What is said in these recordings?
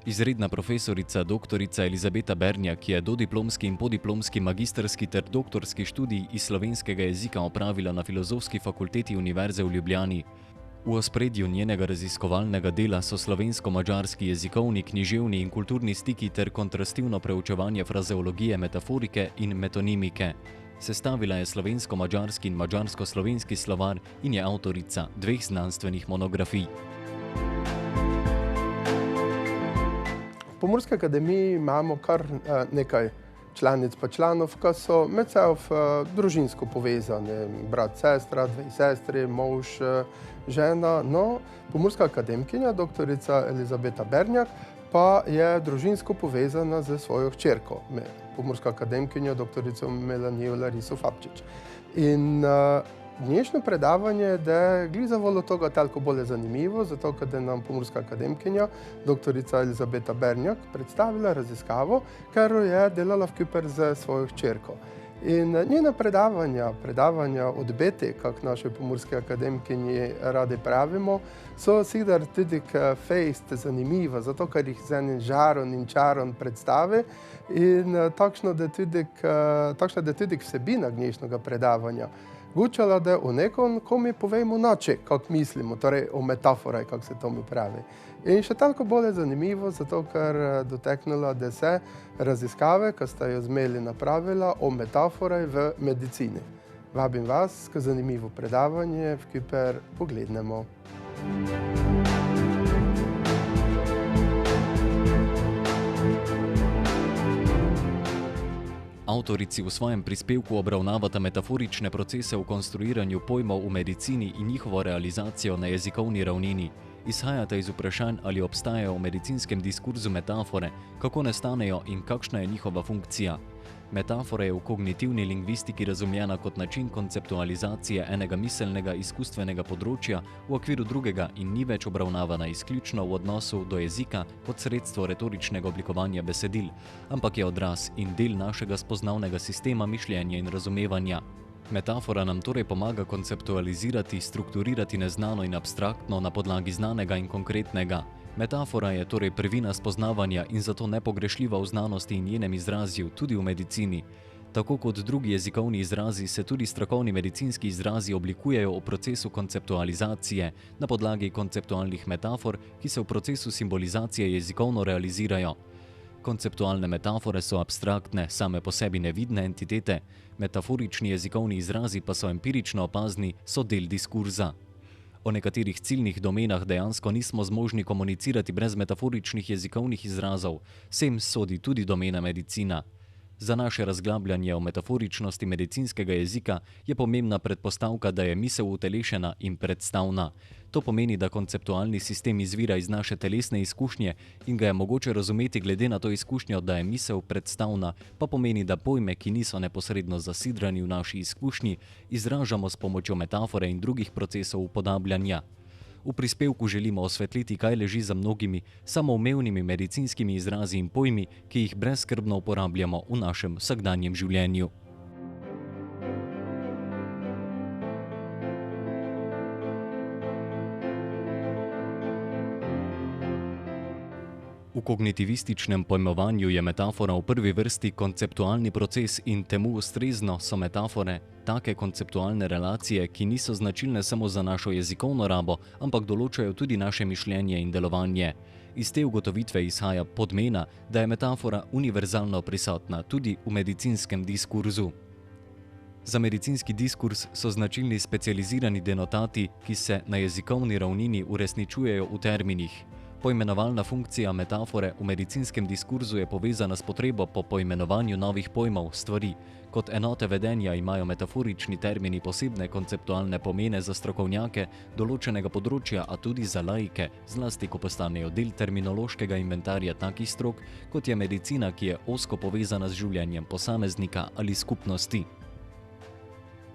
Izredna profesorica dr. Elizabeta Bernjak je dodiplomski in podiplomski magistrski ter doktorski študij iz slovenskega jezika opravila na Filozofski fakulteti Univerze v Ljubljani. V ospredju njenega raziskovalnega dela so slovensko-madžarski jezikovni, književni in kulturni stiki ter kontrastivno preučevanje frazeologije, metaforike in metonimike. Sestavila je slovensko-madžarski in madžarsko-slovenski slovar in je avtorica 2 znanstvenih monografij. V Pomurski akademiji imamo kar nekaj članic pa članov, ki so med seboj družinsko povezani. Brat, sestra, 2 sestri, mož, žena. No, pomurska akademkinja, dr. Elizabeta Bernjak, pa je družinsko povezana z svojo hčerko, pomursko akademkinjo, dr. Melanijo Lariso Fabčič. In dnešno predavanje je glih zavolo toga toliko bolje zanimivo, zato ker je nam pomurska akademkinja, dr. Elizabeta Bernjak, predstavila raziskavo, ker je delala vkuper z svojo hčerko. In njena predavanja od bete, kak naši pomurski akademkinji radi pravimo, so sicer tudi fejst zanimiva, zato ker jih z enim žarom in čarom predstavi in takšna je tudi vsebina dnešnjega predavanja. Gučala, da o nekom, ko mi povemo nače, kak mislimo, torej o metaforaj, kak se to mi pravi. In še toliko bolje zanimivo, zato ker doteknula, da se raziskave, ki sta jo zmeli napravila o metaforaj v medicini. Vabim vas k zanimivo predavanje, v kater poglednemo. Avtorici v svojem prispevku obravnavata metaforične procese v konstruiranju pojmov v medicini in njihovo realizacijo na jezikovni ravnini. Izhajata iz vprašanj, ali obstajajo v medicinskem diskurzu metafore, kako nastanejo in kakšna je njihova funkcija. Metafora je v kognitivni lingvistiki razumljena kot način konceptualizacije enega miselnega izkustvenega področja v okviru drugega in ni več obravnavana izključno v odnosu do jezika kot sredstvo retoričnega oblikovanja besedil, ampak je odraz in del našega spoznavnega sistema mišljenja in razumevanja. Metafora nam torej pomaga konceptualizirati, strukturirati neznano in abstraktno na podlagi znanega in konkretnega. Metafora je torej prvina spoznavanja in zato nepogrešljiva v znanosti in njenem izrazju, tudi v medicini. Tako kot drugi jezikovni izrazi se tudi strokovni medicinski izrazi oblikujejo v procesu konceptualizacije na podlagi konceptualnih metafor, ki se v procesu simbolizacije jezikovno realizirajo. Konceptualne metafore so abstraktne, same po sebi nevidne entitete, metaforični jezikovni izrazi pa so empirično opazni, so del diskurza. O nekaterih ciljnih domenah dejansko nismo zmožni komunicirati brez metaforičnih jezikovnih izrazov, sem sodi tudi domena medicina. Za naše razglabljanje o metaforičnosti medicinskega jezika je pomembna predpostavka, da je misel utelešena in predstavna. To pomeni, da konceptualni sistem izvira iz naše telesne izkušnje in ga je mogoče razumeti glede na to izkušnjo, da je misel predstavna, pa pomeni, da pojme, ki niso neposredno zasidrani v naši izkušnji, izražamo s pomočjo metafore in drugih procesov upodabljanja. V prispevku želimo osvetliti, kaj leži za mnogimi samoumevnimi medicinskimi izrazi in pojmi, ki jih brezskrbno uporabljamo v našem vsakdanjem življenju. V kognitivističnem pojmovanju je metafora v prvi vrsti konceptualni proces in temu ustrezno so metafore take konceptualne relacije, ki niso značilne samo za našo jezikovno rabo, ampak določajo tudi naše mišljenje in delovanje. Iz te ugotovitve izhaja podmena, da je metafora univerzalno prisotna tudi v medicinskem diskurzu. Za medicinski diskurs so značilni specializirani denotati, ki se na jezikovni ravnini uresničujejo v terminih. Poimenovalna funkcija metafore v medicinskem diskurzu je povezana s potrebo po poimenovanju novih pojmov, stvari. Kot enote vedenja imajo metaforični termini posebne konceptualne pomene za strokovnjake določenega področja, a tudi za laike, zlasti ko postanejo del terminološkega inventarja takih strok, kot je medicina, ki je ozko povezana z življenjem posameznika ali skupnosti.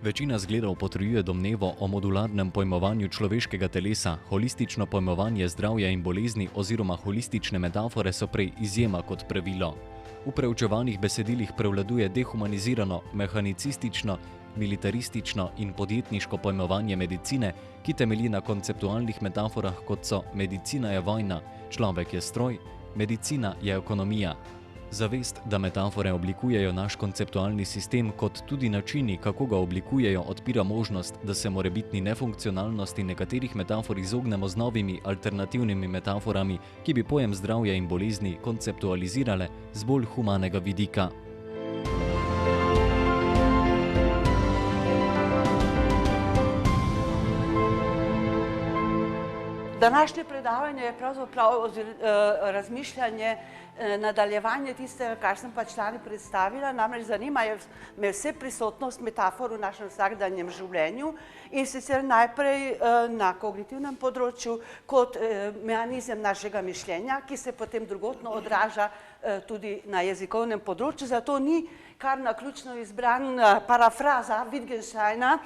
Večina zgledov potrjuje domnevo o modularnem pojmovanju človeškega telesa, holistično pojmovanje zdravja in bolezni oziroma holistične metafore so prej izjema kot pravilo. V preučevanih besedilih prevladuje dehumanizirano, mehanicistično, militaristično in podjetniško pojmovanje medicine, ki temelji na konceptualnih metaforah, kot so medicina je vojna, človek je stroj, Medicina je ekonomija. Zavest, da metafore oblikujejo naš konceptualni sistem, kot tudi načini, kako ga oblikujejo, odpira možnost, da se morebitni nefunkcionalnosti nekaterih metafor izognemo z novimi, alternativnimi metaforami, ki bi pojem zdravja in bolezni konceptualizirale z bolj humanega vidika. Današnje predavanje je pravzaprav razmišljanje, nadaljevanje tistega, kar sem pač lani predstavila, namreč zanimajo me vse prisotnost metafor v našem vsakdanjem življenju in sicer najprej na kognitivnem področju kot mehanizem našega mišljenja, ki se potem drugotno odraža tudi na jezikovnem področju, zato ni kar naključno izbrana parafraza Wittgensteina,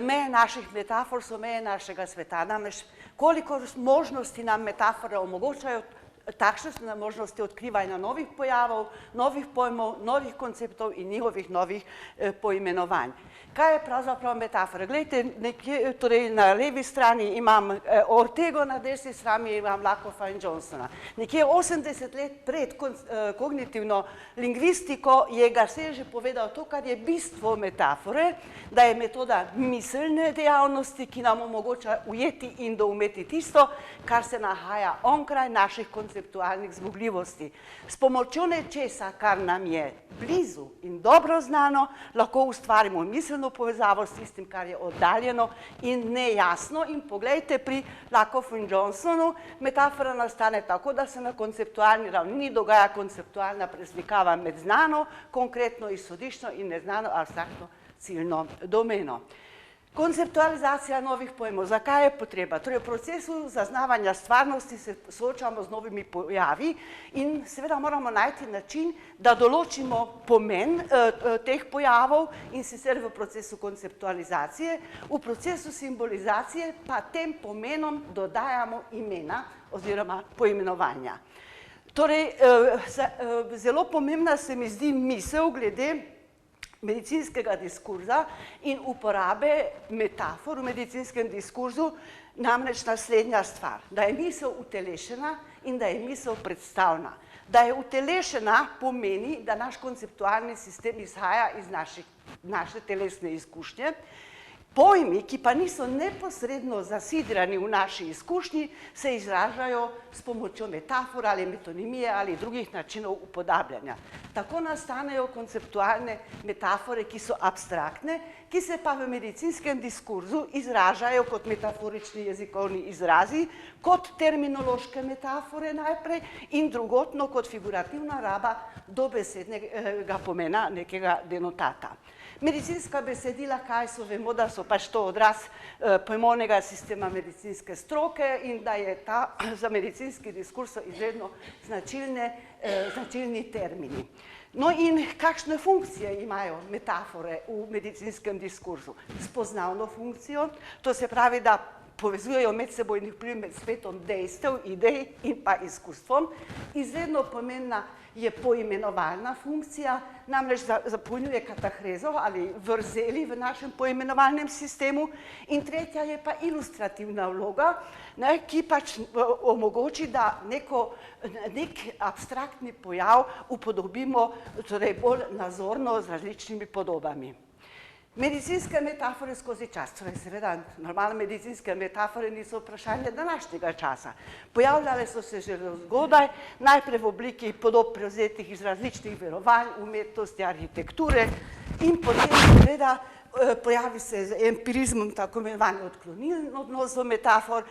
meje naših metafor so meje našega sveta, namreč koliko možnosti nam metafore omogočajo, takšne so nam možnosti odkrivanja novih pojavov, novih pojmov, novih konceptov in njihovih novih poimenovanj. Kaj je pravzaprav metafora? Glejte, torej na levi strani imam Ortego, na desni strani imam Lacoffa in Johnsona. Nekje 80 let pred kognitivno lingvistiko je Garcés že povedal to, kar je bistvo metafore, da je metoda miselne dejavnosti, ki nam omogoča ujeti in doumeti tisto, kar se nahaja onkraj naših konceptualnih zmogljivosti. S pomočjo nečesa, kar nam je blizu in dobro znano, lahko ustvarimo miselno povezavo s tistim, kar je oddaljeno in nejasno. In poglejte, pri Lacoffu in Johnsonu metafora nastane tako, da se na konceptualni ravnini dogaja konceptualna preslikava med znano, konkretno izhodiščno in neznano abstraktno ciljno domeno. Konceptualizacija novih pojmov. Zakaj je potreba? Torej, v procesu zaznavanja stvarnosti se soočamo z novimi pojavi in seveda moramo najti način, da določimo pomen teh pojavov in sicer v procesu konceptualizacije, v procesu simbolizacije pa tem pomenom dodajamo imena oziroma poimenovanja. Torej, zelo pomembna se mi zdi misel glede medicinskega diskurza in uporabe metafor v medicinskem diskurzu, namreč naslednja stvar, da je misel utelešena in da je misel predstavna. Da je utelešena pomeni, da naš konceptualni sistem izhaja iz naše telesne izkušnje. Pojmi, ki pa niso neposredno zasidrani v naši izkušnji, se izražajo s pomočjo metafor ali metonimije ali drugih načinov upodabljanja. Tako nastanejo konceptualne metafore, ki so abstraktne, ki se pa v medicinskem diskurzu izražajo kot metaforični jezikovni izrazi, kot terminološke metafore najprej in drugotno kot figurativna raba dobesednega pomena nekega denotata. Medicinska besedila, kaj so, vemo, da so pač to odraz pojmovnega sistema medicinske stroke in da je ta za medicinski diskurs izredno značilni termini. No in kakšne funkcije imajo metafore v medicinskem diskurzu? Spoznavno funkcijo, to se pravi, da povezujejo medsebojni vpliv med svetom dejstev, idej in pa izkustvom. Izredno pomembna je poimenovalna funkcija, namreč zapolnjuje katahrezo ali vrzeli v našem poimenovalnem sistemu. In tretja je pa ilustrativna vloga, ki pač omogoči, da nek abstraktni pojav upodobimo torej bolj nazorno z različnimi podobami. Medicinske metafore skozi čas, torej seveda normalne medicinske metafore niso vprašanje današnjega časa. Pojavljale so se že zgodaj, najprej v obliki podob prevzetih iz različnih verovanj, umetnosti, arhitekture in potem seveda pojavi se z empirizmom tako imenovani odklonilen odnos do metafor,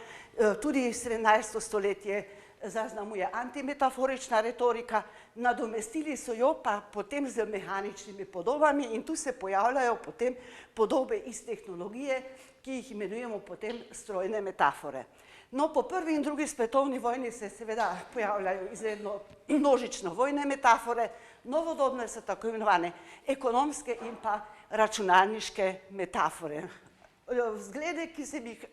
tudi 17. stoletje zaznamuje antimetaforična retorika, nadomestili so jo pa potem z mehaničnimi podobami in tu se pojavljajo potem podobe iz tehnologije, ki jih imenujemo potem strojne metafore. No, po prvi in drugi svetovni vojni se seveda pojavljajo izredno množično vojne metafore, novodobne so tako imenovane ekonomske in pa računalniške metafore. Zglede, ki sem jih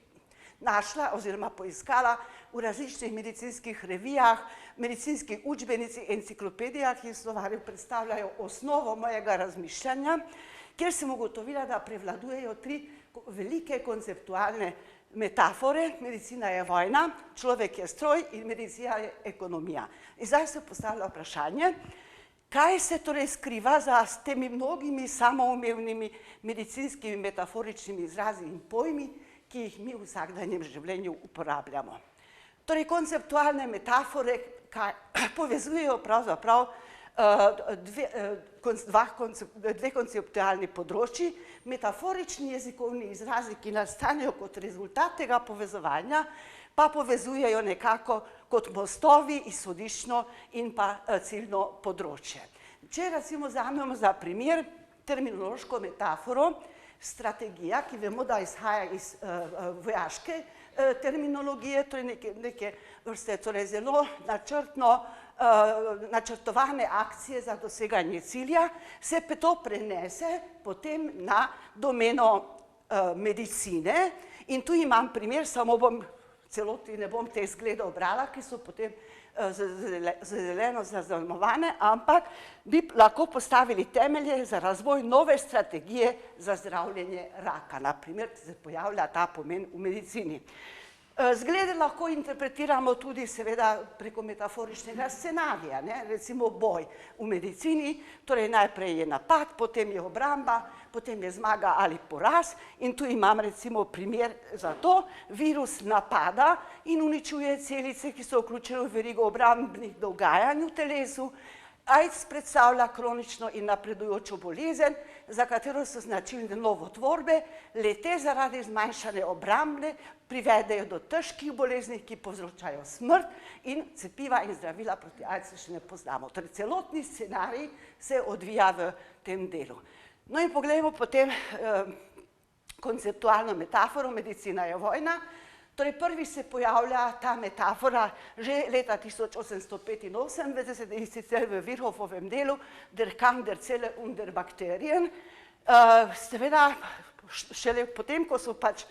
našla oziroma poiskala v različnih medicinskih revijah, medicinskih učbenicih, enciklopedijah in slovarjih predstavljajo osnovo mojega razmišljanja, kjer sem ugotovila, da prevladujejo tri velike konceptualne metafore, medicina je vojna, človek je stroj in medicina je ekonomija. In zdaj se postavlja vprašanje, kaj se torej skriva za temi mnogimi samoumevnimi medicinskimi metaforičnimi izrazi in pojmi, ki jih mi v vsakdanjem življenju uporabljamo. Torej, konceptualne metafore povezujejo pravzaprav dve konceptualni področji, metaforični jezikovni izrazi, ki nastanejo kot rezultat tega povezovanja, pa povezujejo nekako kot mostovi izhodiščno in pa ciljno področje. Če recimo vzamemo za primer terminološko metaforo, strategija, ki vemo, da izhaja iz vojaške terminologije, torej neke vrste zelo načrtovane akcije za doseganje cilja, se pa to prenese potem na domeno medicine. In tu imam primer, samo celoti ne bom teh zgledov brala, ki so potem zeleno zaznamovane, ampak bi lahko postavili temelje za razvoj nove strategije za zdravljenje raka. Naprimer, se pojavlja ta pomen v medicini. Zglede lahko interpretiramo tudi seveda preko metaforičnega scenarija, recimo boj v medicini, torej najprej je napad, potem je obramba, potem je zmaga ali poraz in tu imam recimo primer za to, virus napada in uničuje celice, ki so vključene v verigo obrambnih dogajanj v telesu. AIDS predstavlja kronično in napredujočo bolezen, za katero so značilne novotvorbe, le-te zaradi zmanjšane obrambe privedejo do težkih bolezni, ki povzročajo smrt in cepiva in zdravila proti AIDS-u še ne poznamo. Torej, celotni scenarij se odvija v tem delu. No in poglejmo potem konceptualno metaforo, medicina je vojna. Torej, prvi se pojavlja ta metafora že leta 1885 in sicer v Virchofovem delu Der Kampf der Zelle und der Bakterien. Seveda, šele potem, ko so pač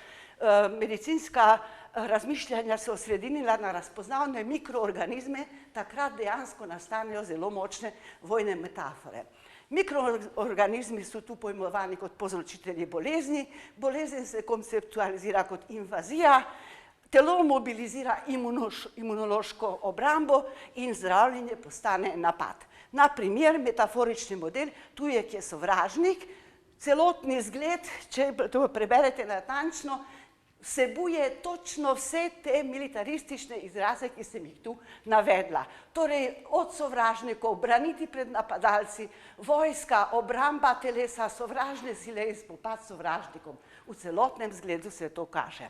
medicinska razmišljanja se osredinila na razpoznavne mikroorganizme, takrat dejansko nastanejo zelo močne vojne metafore. Mikroorganizmi so tu pojmovani kot povzročitelji bolezni, bolezen se konceptualizira kot invazija, telo mobilizira imunološko obrambo in zdravljenje postane napad. Na primer, metaforični model, tujek je sovražnik, celotni zgled, če to preberete natančno, vsebuje točno vse te militaristične izraze, ki sem jih tu navedla. Torej, od sovražnikov, braniti pred napadalci, vojska, obramba telesa, sovražne sile in spopad s sovražnikom. V celotnem zgledu se to kaže.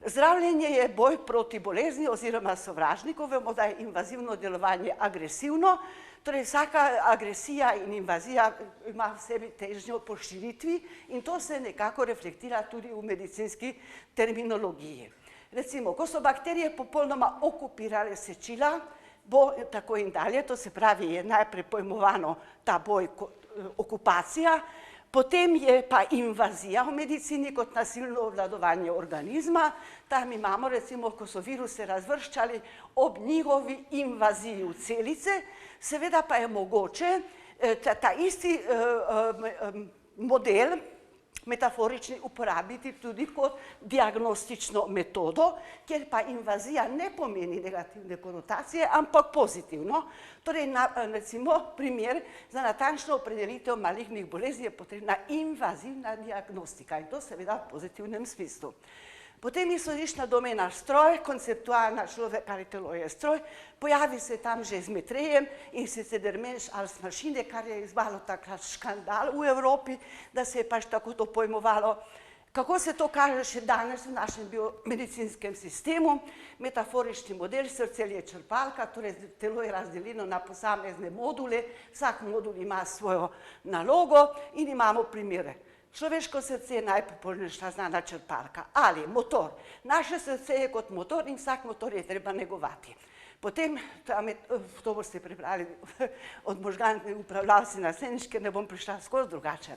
Zdravljenje je boj proti bolezni oziroma sovražnikov, vemo, da je invazivno delovanje agresivno, torej vsaka agresija in invazija ima v sebi težnjo po širitvi in to se nekako reflektira tudi v medicinski terminologiji. Recimo, ko so bakterije popolnoma okupirale sečila, bo tako in dalje, to se pravi, je najprej pojmovano ta boj okupacija, potem je pa invazija v medicini kot nasilno obvladovanje organizma. Tam imamo recimo, ko so viruse razvrščali ob njihovi invaziji v celice, seveda pa je mogoče ta isti model metaforični uporabiti tudi kot diagnostično metodo, kjer pa invazija ne pomeni negativne konotacije, ampak pozitivno. Torej, recimo, primer za natančno opredelitev malignih bolezni je potrebna invazivna diagnostika in to seveda v pozitivnem smislu. Potem izhodiščna domena stroj, konceptualna človek ali telo je stroj, pojavi se tam že z Metrejem in sicer der Mensch als Maschine, kar je izvalo takrat škandal v Evropi, da se je pač tako to pojmovalo. Kako se to kaže še danes v našem biomedicinskem sistemu? Metaforični model, srce je črpalka, torej telo je razdeljeno na posamezne module, vsak modul ima svojo nalogo in imamo primere. Človeško srce je najpopolnejša znana črpalka ali motor. Naše srce je kot motor in vsak motor je treba negovati. Potem, to boste prebrali od možganskih upravljavci na Seniške, ne bom prišla skozi drugače.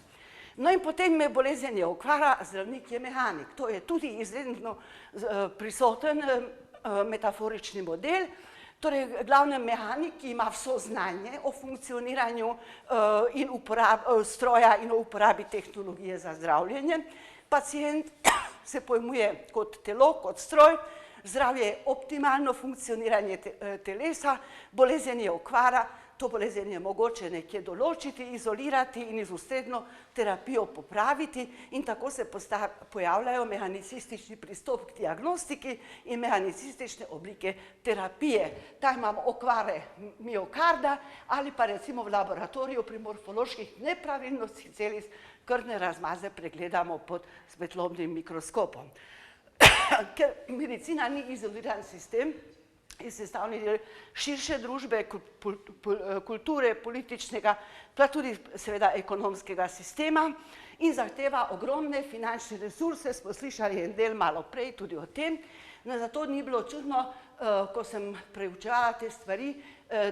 No in potem me bolezen je okvara, zdravnik je mehanik. To je tudi izredno prisoten metaforični model. Torej, glavnem mehanik, ki ima vso znanje o funkcioniranju stroja in o uporabi tehnologije za zdravljenje. Pacient se pojmuje kot telo, kot stroj, zdravje je optimalno funkcioniranje telesa, bolezen je okvara, to bolezen je mogoče nekje določiti, izolirati in z ustrezno terapijo popraviti in tako se pojavljajo mehanicistični pristop k diagnostiki in mehanicistične oblike terapije. Ta imamo okvare miokarda ali pa recimo v laboratoriju pri morfoloških nepravilnostih celic krvne razmaze pregledamo pod svetlobnim mikroskopom. Ker medicina ni izoliran sistem, je sestavni del širše družbe, kulture, političnega, pa tudi seveda ekonomskega sistema in zahteva ogromne finančne resurse, smo slišali en del malo prej tudi o tem, zato ni bilo čudno, ko sem preučevala te stvari,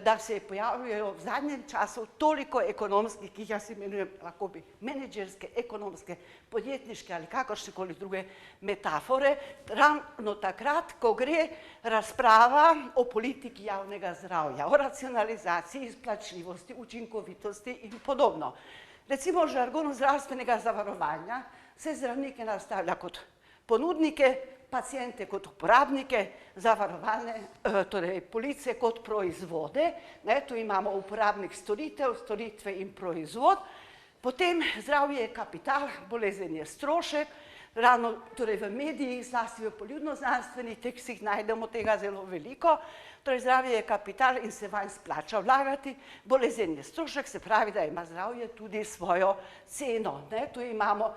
da se pojavljajo v zadnjem času toliko ekonomskih, ki jih jaz imenujem lahko bi menedžerske, ekonomske, podjetniške ali kakršnekoli druge metafore, ravno takrat, ko gre razprava o politiki javnega zdravja, o racionalizaciji, izplačljivosti, učinkovitosti in podobno. Recimo v žargonu zdravstvenega zavarovanja se zdravnike nastavlja kot ponudnike, paciente kot uporabnike, zavarovalne, torej police kot proizvode, tu imamo uporabnik storitev, storitve in proizvod, potem zdravje je kapital, bolezen je strošek, ravno torej v medijih, zlasti v poljudno-znanstvenih tekstih najdemo tega zelo veliko, torej zdravje je kapital in se vanj splača vlagati, bolezen je strošek, se pravi, da ima zdravje tudi svojo ceno. Tu imamo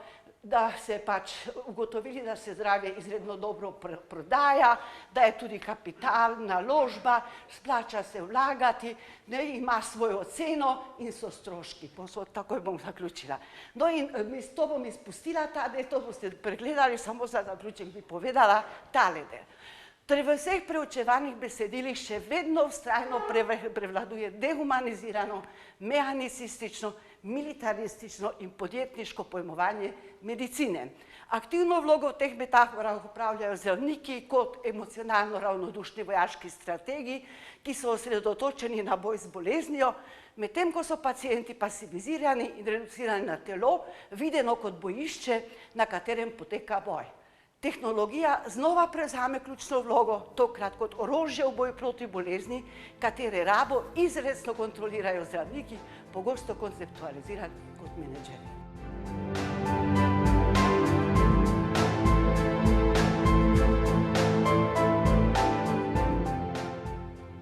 da se pač ugotovili, da se zdravje izredno dobro prodaja, da je tudi kapital, naložba, splača se vlagati, ima svojo ceno in so stroški. Takoj bom zaključila. No in to bom izpustila ta del, to boste pregledali, samo za zaključek bi povedala tale del. Torej v vseh preučevanih besedilih še vedno vztrajno prevladuje dehumanizirano, mehanicistično, militaristično in podjetniško pojmovanje medicine. Aktivno vlogo v teh metaforah upravljajo zdravniki kot emocionalno ravnodušni vojaški strategi, ki so osredotočeni na boj z boleznijo, medtem ko so pacienti pasivizirani in reducirani na telo, videno kot bojišče, na katerem poteka boj. Tehnologija znova prevzame ključno vlogo, tokrat kot orožje v boju proti bolezni, katere rabo izrecno kontrolirajo zdravniki, pogosto konceptualizirani kot menedžerji.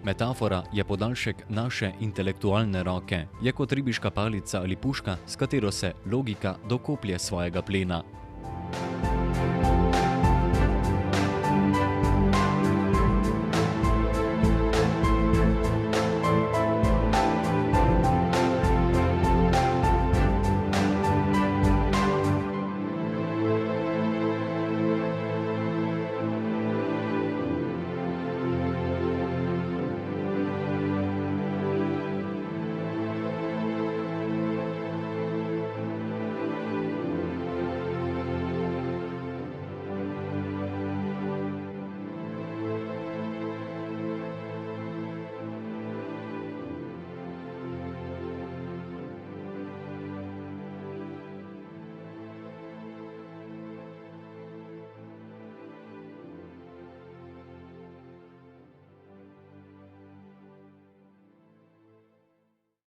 Metafora je podaljšek naše intelektualne roke, je kot ribiška palica ali puška, s katero se logika dokoplje svojega plena.